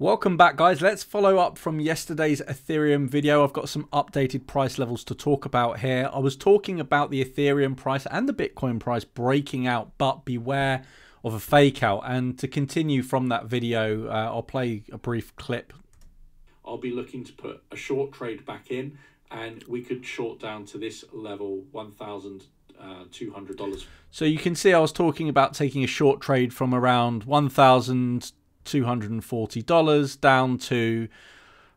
Welcome back, guys. Let's follow up from yesterday's Ethereum video. I've got some updated price levels to talk about here. I was talking about the Ethereum price and the Bitcoin price breaking out, but beware of a fake out. And to continue from that video, I'll play a brief clip. I'll be looking to put a short trade back in, and we could short down to this level, $1,200. So you can see I was talking about taking a short trade from around $1,240 down to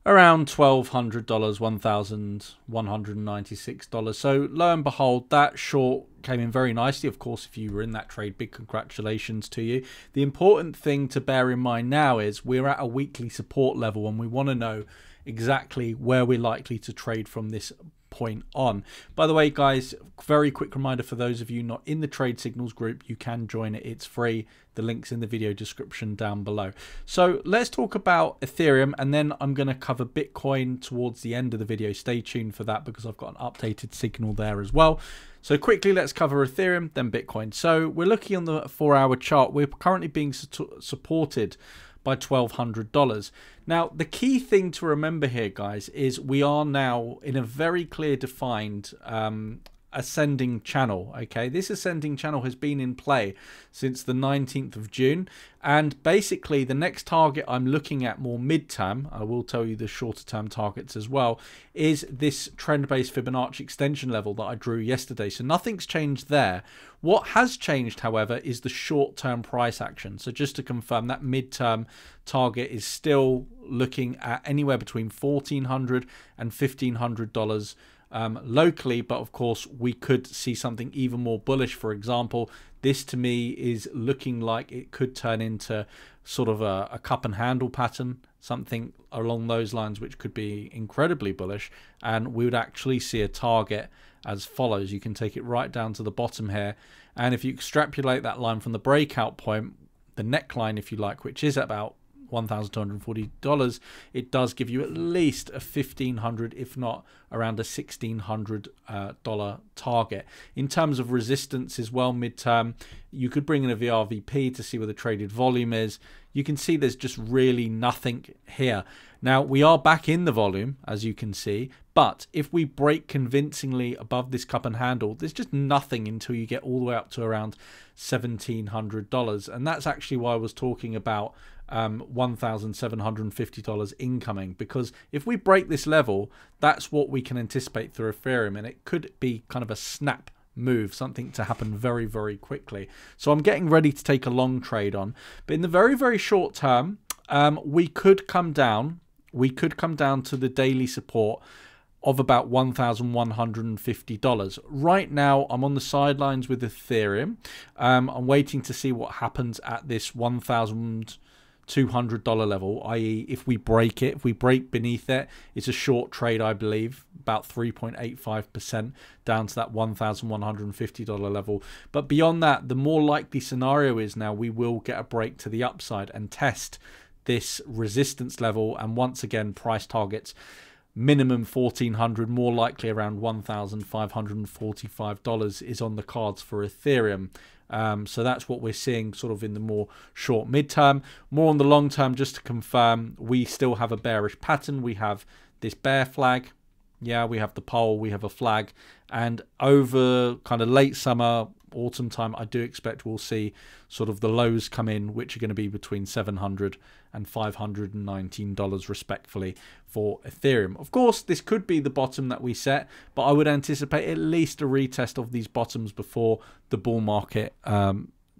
around $1,200, $1,196. So lo and behold, that short came in very nicely. Of course, if you were in that trade, big congratulations to you. The important thing to bear in mind now is we're at a weekly support level, and we want to know exactly where we're likely to trade from this point on. By the way, guys, very quick reminder for those of you not in the Trade Signals group, you can join it. It's free. The link's in the video description down below. So let's talk about Ethereum, and then I'm going to cover Bitcoin towards the end of the video. Stay tuned for that because I've got an updated signal there as well. So quickly, let's cover Ethereum, then Bitcoin. So we're looking on the 4-hour chart. We're currently being supported by $1,200. Now, the key thing to remember here, guys, is we are now in a very clear defined ascending channel. Okay, this ascending channel has been in play since the 19th of June, and basically the next target I'm looking at more midterm, I will tell you the shorter term targets as well, is this trend-based Fibonacci extension level that I drew yesterday. So nothing's changed there. What has changed, however, is the short-term price action. So just to confirm, that midterm target is still looking at anywhere between $1,400 and $1,500 locally, but of course we could see something even more bullish. For example, this to me is looking like it could turn into sort of a cup and handle pattern, something along those lines, which could be incredibly bullish, and we would actually see a target as follows. You can take it right down to the bottom here, and if you extrapolate that line from the breakout point, the neckline if you like, which is about $1,240, it does give you at least a $1,500, if not around a $1,600 target. In terms of resistance as well, midterm, you could bring in a VRVP to see where the traded volume is. You can see there's just really nothing here. Now, we are back in the volume, as you can see, but if we break convincingly above this cup and handle, there's just nothing until you get all the way up to around $1,700. And that's actually why I was talking about $1,750 incoming, because if we break this level, that's what we can anticipate through Ethereum, and it could be kind of a snap move, something to happen very, very quickly. So I'm getting ready to take a long trade on, but in the very, very short term, we could come down to the daily support of about $1,150. Right now, I'm on the sidelines with Ethereum. I'm waiting to see what happens at this $1,200 level, i.e. if we break it, if we break beneath it, it's a short trade, I believe, about 3.85% down to that $1,150 level. But beyond that, the more likely scenario is now we will get a break to the upside and test this resistance level, and once again price targets minimum $1,400, more likely around $1,545 is on the cards for Ethereum. So that's what we're seeing sort of in the more short midterm. More on the long term, just to confirm, we still have a bearish pattern. We have this bear flag. Yeah, we have the pole, we have a flag. And over kind of late summer, autumn time, I do expect we'll see sort of the lows come in, which are going to be between $700 and $519 respectively for Ethereum. Of course, this could be the bottom that we set, but I would anticipate at least a retest of these bottoms before the bull market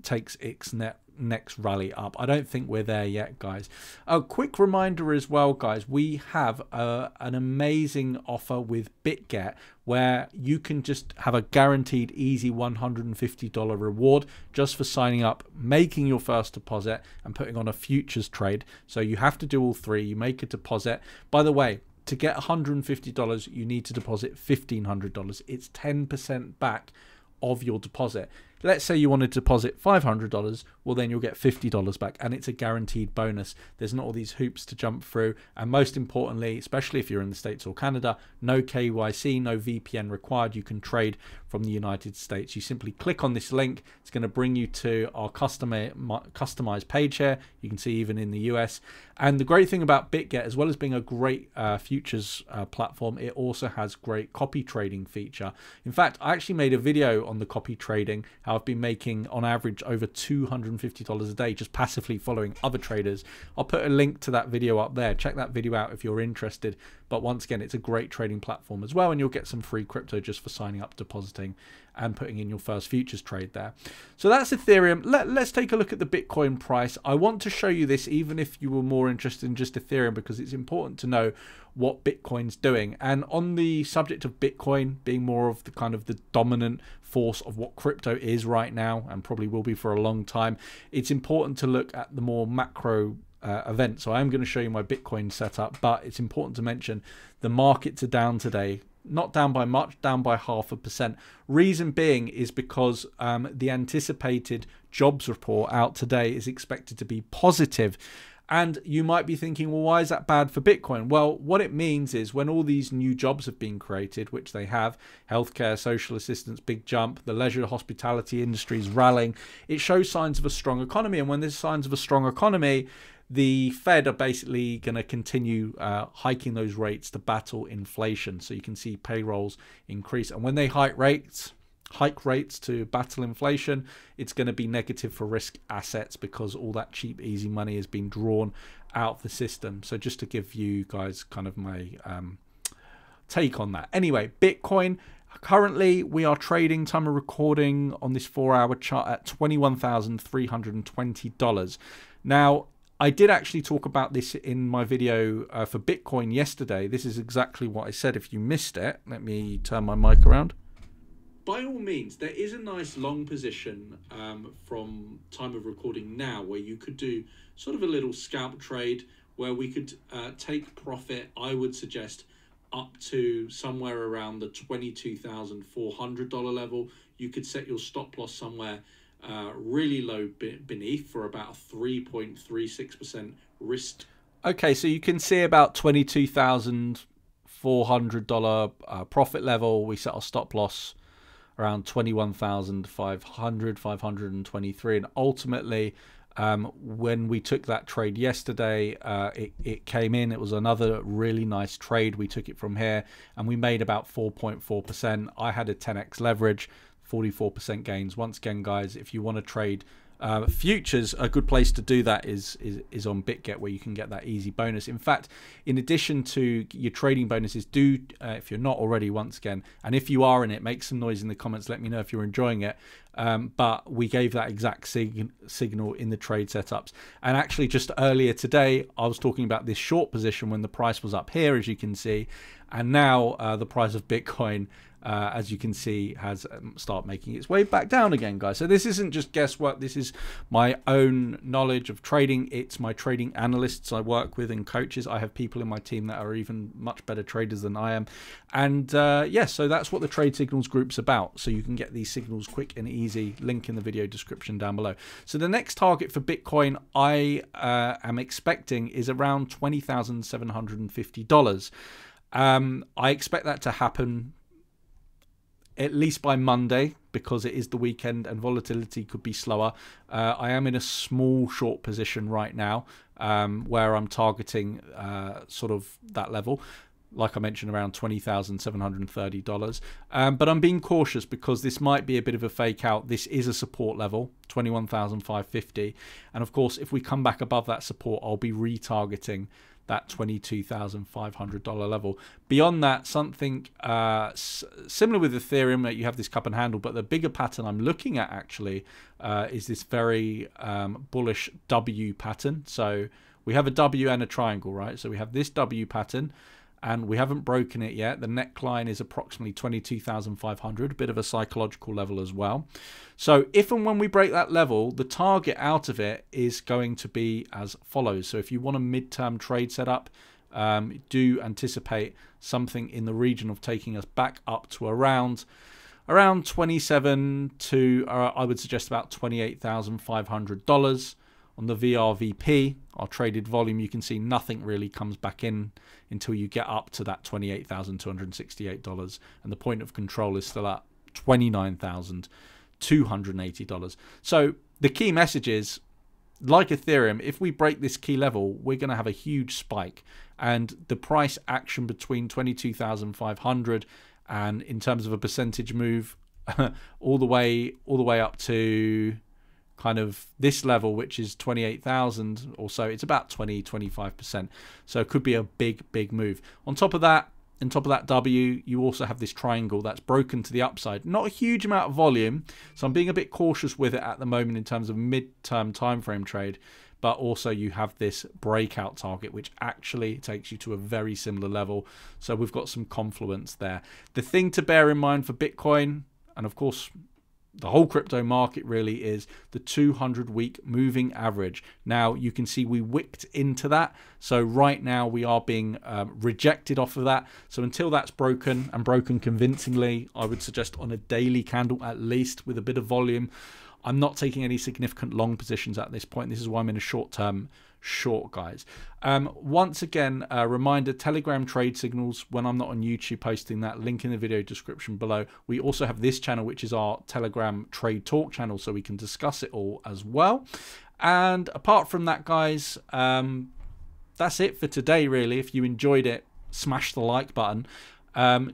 takes its next rally up. I don't think we're there yet, guys. A quick reminder as well, guys, we have an amazing offer with Bitget where you can just have a guaranteed easy $150 reward just for signing up, making your first deposit and putting on a futures trade. So you have to do all three. You make a deposit. By the way, to get $150, you need to deposit $1,500. It's 10% back of your deposit. Let's say you want to deposit $500, well, then you'll get $50 back, and it's a guaranteed bonus. There's not all these hoops to jump through, and most importantly, especially if you're in the States or Canada, no KYC, no VPN required. You can trade from the United States. You simply click on this link. It's going to bring you to our customized page here. You can see even in the US. And the great thing about Bitget, as well as being a great futures platform, it also has great copy trading feature. In fact, I actually made a video on the copy trading, how I've been making on average over $250 a day just passively following other traders. I'll put a link to that video up there. Check that video out if you're interested. But once again, it's a great trading platform as well, and you'll get some free crypto just for signing up, depositing, and putting in your first futures trade there. So that's Ethereum. Let's take a look at the Bitcoin price. I want to show you this even if you were more interested in just Ethereum, because it's important to know what Bitcoin's doing. And on the subject of Bitcoin being more of the kind of the dominant force of what crypto is right now, and probably will be for a long time, it's important to look at the more macro event. So I'm going to show you my Bitcoin setup, but it's important to mention the markets are down today. Not down by much, down by 0.5%. Reason being is because the anticipated jobs report out today is expected to be positive. And you might be thinking, well, why is that bad for Bitcoin? Well, what it means is when all these new jobs have been created, which they have, healthcare, social assistance, big jump, the leisure hospitality industry is rallying, it shows signs of a strong economy. And when there's signs of a strong economy, the Fed are basically going to continue hiking those rates to battle inflation. So you can see payrolls increase. And when they hike rates to battle inflation, it's going to be negative for risk assets because all that cheap, easy money has been drawn out of the system. So just to give you guys kind of my take on that. Anyway, Bitcoin. Currently, we are trading, time of recording on this 4-hour chart, at $21,320. Now, I did actually talk about this in my video for Bitcoin yesterday. This is exactly what I said. If you missed it, let me turn my mic around. By all means, there is a nice long position from time of recording now where you could do sort of a little scalp trade where we could take profit, I would suggest, up to somewhere around the $22,400 level. You could set your stop loss somewhere really low beneath for about a 3.36% risk. Okay, so you can see about $22,400 profit level. We set our stop loss around 21,500, 523, and ultimately when we took that trade yesterday, it came in. It was another really nice trade. We took it from here and we made about 4.4%. I had a 10x leverage, 44% gains. Once again, guys, if you want to trade futures, a good place to do that is on Bitget, where you can get that easy bonus. In fact, in addition to your trading bonuses, do if you're not already, once again, and if you are in it, make some noise in the comments. Let me know if you're enjoying it. But we gave that exact signal in the trade setups. And actually, just earlier today, I was talking about this short position when the price was up here, as you can see, and now the price of Bitcoin, as you can see, has started making its way back down again, guys. So this isn't just guesswork. This is my own knowledge of trading. It's my trading analysts I work with and coaches. I have people in my team that are even much better traders than I am. And yeah, so that's what the Trade Signals group's about. So you can get these signals quick and easy. Link in the video description down below. So the next target for Bitcoin I am expecting is around $20,750. I expect that to happen at least by Monday, because it is the weekend and volatility could be slower. I am in a small short position right now where I'm targeting sort of that level, like I mentioned, around $20,730. But I'm being cautious because this might be a bit of a fake out. This is a support level, 21,550. And of course, if we come back above that support, I'll be retargeting that $22,500 level. Beyond that, something similar with Ethereum, that you have this cup and handle, but the bigger pattern I'm looking at actually is this very bullish W pattern. So we have a W and a triangle, right? So we have this W pattern and we haven't broken it yet. The neckline is approximately 22,500, a bit of a psychological level as well. So if and when we break that level, the target out of it is going to be as follows. So if you want a midterm trade setup, do anticipate something in the region of taking us back up to around, around 27 to I would suggest about $28,500 on the VRVP. Our traded volume, you can see nothing really comes back in until you get up to that $28,268, and the point of control is still at $29,280. So the key message is, like Ethereum, if we break this key level, we're going to have a huge spike, and the price action between 22,500 and in terms of a percentage move all the way up to kind of this level, which is 28,000 or so, it's about 20-25%. So it could be a big move. On top of that W, you also have this triangle that's broken to the upside. Not a huge amount of volume, so I'm being a bit cautious with it at the moment in terms of mid-term time frame trade. But also you have this breakout target, which actually takes you to a very similar level. So we've got some confluence there. The thing to bear in mind for Bitcoin, and of course the whole crypto market, really is the 200-week moving average. Now you can see we wicked into that, so right now we are being rejected off of that. So until that's broken, and broken convincingly, I would suggest on a daily candle at least with a bit of volume, I'm not taking any significant long positions at this point. This is why I'm in a short-term short, guys. Once again, a reminder, Telegram trade signals when I'm not on YouTube posting that, link in the video description below. We also have this channel, which is our Telegram trade talk channel, so we can discuss it all as well. And apart from that, guys, that's it for today, really. If you enjoyed it, smash the like button.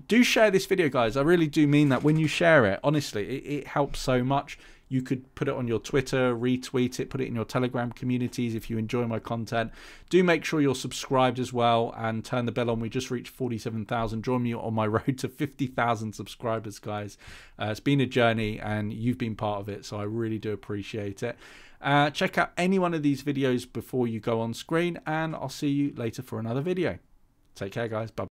Do share this video, guys. I really do mean that. When you share it, honestly, it helps so much. You could put it on your Twitter, retweet it, put it in your Telegram communities if you enjoy my content. Do make sure you're subscribed as well and turn the bell on. We just reached 47,000. Join me on my road to 50,000 subscribers, guys. It's been a journey and you've been part of it, so I really do appreciate it. Check out any one of these videos before you go on screen, and I'll see you later for another video. Take care, guys. Bye.